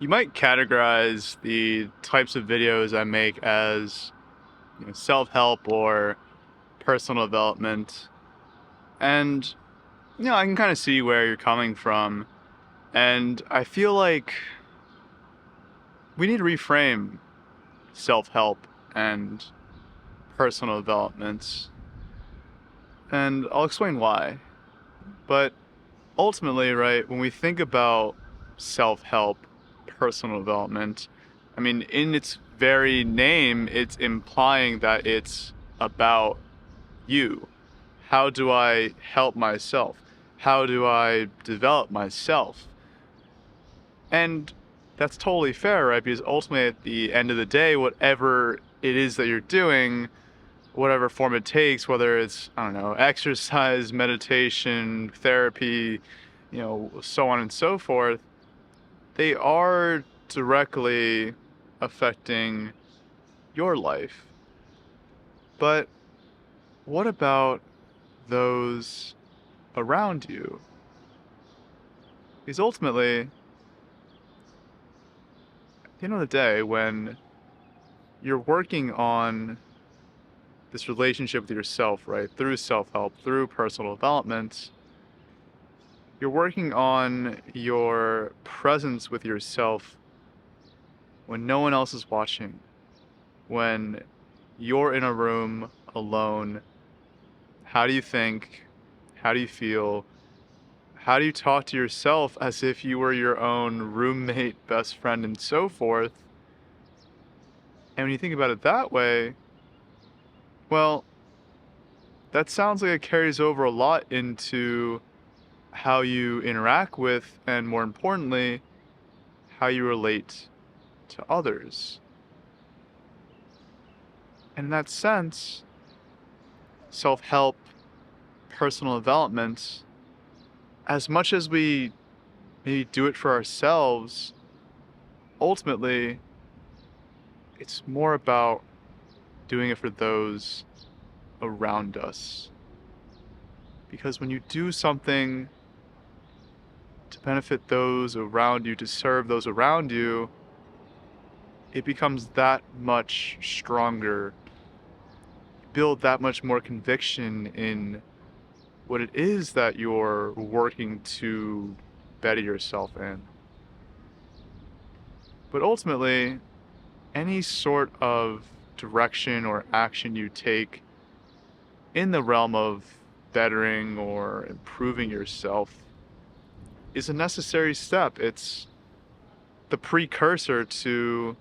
You might categorize the types of videos I make as self-help or personal development. And I can kind of see where you're coming from. And I feel like we need to reframe self-help and personal development. And I'll explain why. But ultimately, right, when we think about self-help, personal development, I mean, in its very name, it's implying that it's about you. How do I help myself? How do I develop myself? And that's totally fair, right? Because ultimately, at the end of the day, whatever it is that you're doing, whatever form it takes, whether it's, I don't know, exercise, meditation, therapy, so on and so forth, they are directly affecting your life. But what about those around you? Because ultimately, at the end of the day, when you're working on this relationship with yourself, right, through self-help, through personal development, you're working on your presence with yourself when no one else is watching, when you're in a room alone. How do you think? How do you feel? How do you talk to yourself as if you were your own roommate, best friend, and so forth? And when you think about it that way, well, that sounds like it carries over a lot into how you interact with, and more importantly, how you relate to others. And in that sense, self help, personal development, as much as we maybe do it for ourselves, ultimately, it's more about doing it for those around us. Because when you do something to benefit those around you, to serve those around you, it becomes that much stronger. Build that much more conviction in what it is that you're working to better yourself in. But ultimately, any sort of direction or action you take in the realm of bettering or improving yourself is a necessary step. It's the precursor to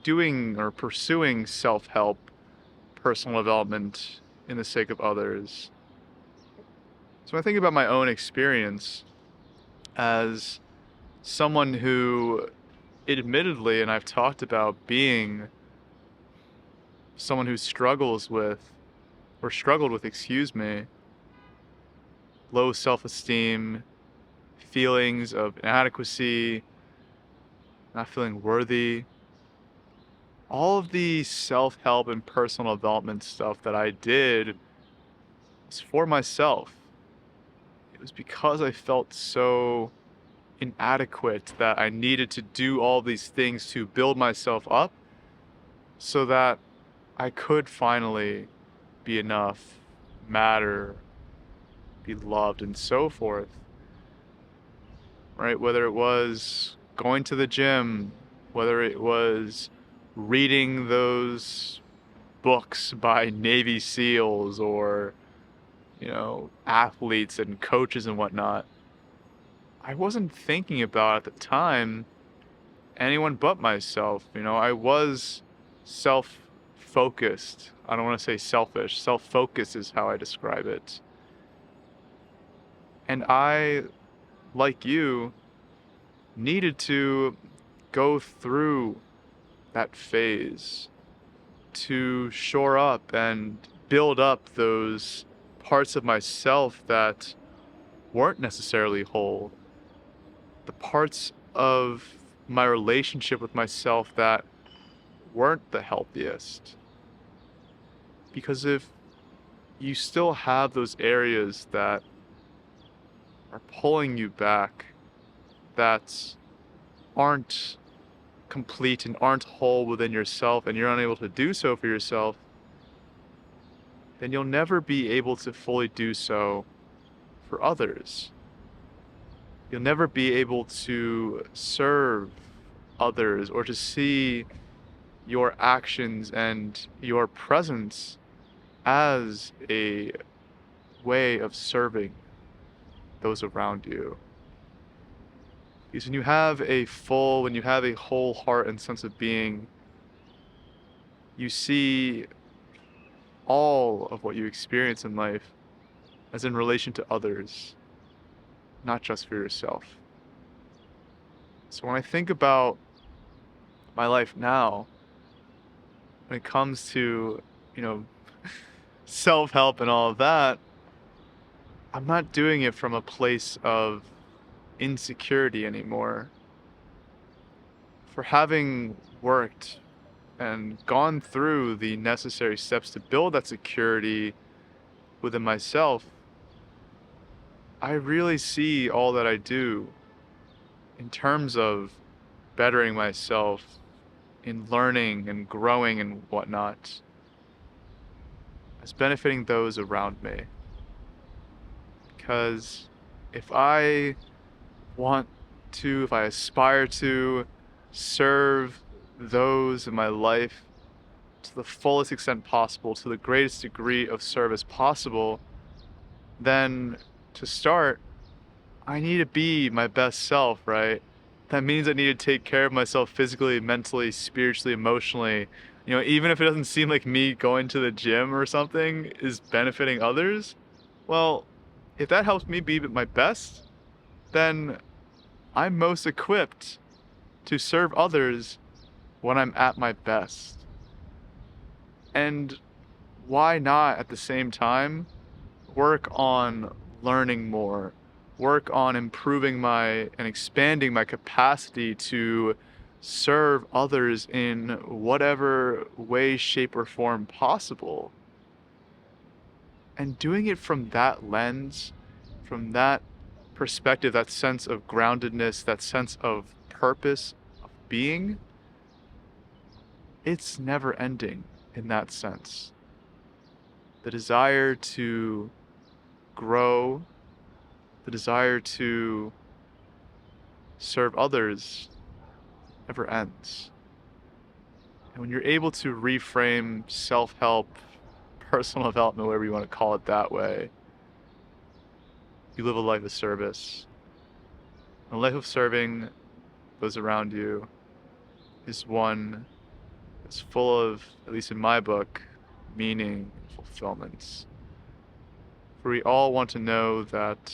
doing or pursuing self help, personal development in the sake of others. So when I think about my own experience as someone who, admittedly, and I've talked about being someone who struggles with, or struggled with, excuse me, low self esteem, feelings of inadequacy, not feeling worthy, all of the self help and personal development stuff that I did was for myself. It was because I felt so inadequate that I needed to do all these things to build myself up so that I could finally be enough, matter, be loved, and so forth. Right? Whether it was going to the gym, whether it was reading those books by Navy SEALs or, athletes and coaches and whatnot, I wasn't thinking about at the time anyone but myself. I was self focused. I don't want to say selfish. Self focused is how I describe it. And I, like you, needed to go through that phase to shore up and build up those parts of myself that weren't necessarily whole, the parts of my relationship with myself that weren't the healthiest. Because if you still have those areas that are pulling you back, that aren't complete and aren't whole within yourself, and you're unable to do so for yourself, then you'll never be able to fully do so for others. You'll never be able to serve others or to see your actions and your presence as a way of serving those around you. Because when you have a whole heart and sense of being, you see all of what you experience in life as in relation to others, not just for yourself. So when I think about my life now, when it comes to, you know, self-help and all of that, I'm not doing it from a place of insecurity anymore. For having worked and gone through the necessary steps to build that security within myself, I really see all that I do in terms of bettering myself, in learning and growing and whatnot, as benefiting those around me. Because if I if I aspire to serve those in my life to the fullest extent possible, to the greatest degree of service possible, then to start, I need to be my best self, right? That means I need to take care of myself physically, mentally, spiritually, emotionally. Even if it doesn't seem like me going to the gym or something is benefiting others, well, if that helps me be my best, then I'm most equipped to serve others when I'm at my best. And why not at the same time work on learning more, work on improving and expanding my capacity to serve others in whatever way, shape, or form possible. And doing it from that lens, from that perspective, that sense of groundedness, that sense of purpose, of being, it's never ending in that sense. The desire to grow, the desire to serve others never ends. And when you're able to reframe self-help, personal development, whatever you want to call it that way, you live a life of service. A life of serving those around you is one that's full of, at least in my book, meaning and fulfillments. For we all want to know that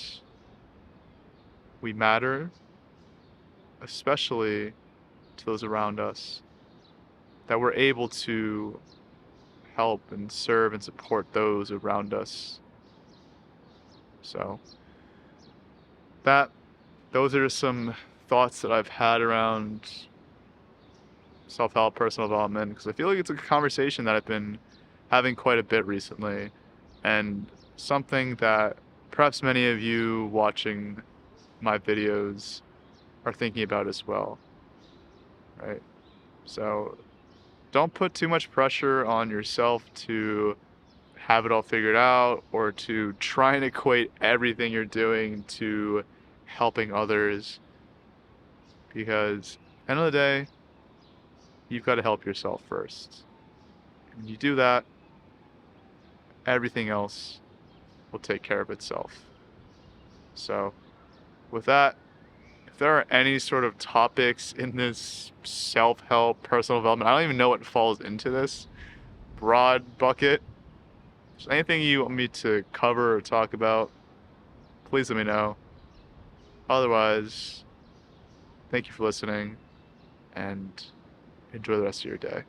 we matter, especially to those around us, that we're able to help and serve and support those around us. So those are some thoughts that I've had around self-help, personal development, because I feel like it's a conversation that I've been having quite a bit recently, and something that perhaps many of you watching my videos are thinking about as well, right? So don't put too much pressure on yourself to have it all figured out or to try and equate everything you're doing to helping others, because at the end of the day, you've got to help yourself first. When you do that, everything else will take care of itself. So with that, if there are any sort of topics in this self-help, personal development, I don't even know what falls into this broad bucket. If there's anything you want me to cover or talk about, please let me know. Otherwise, thank you for listening and enjoy the rest of your day.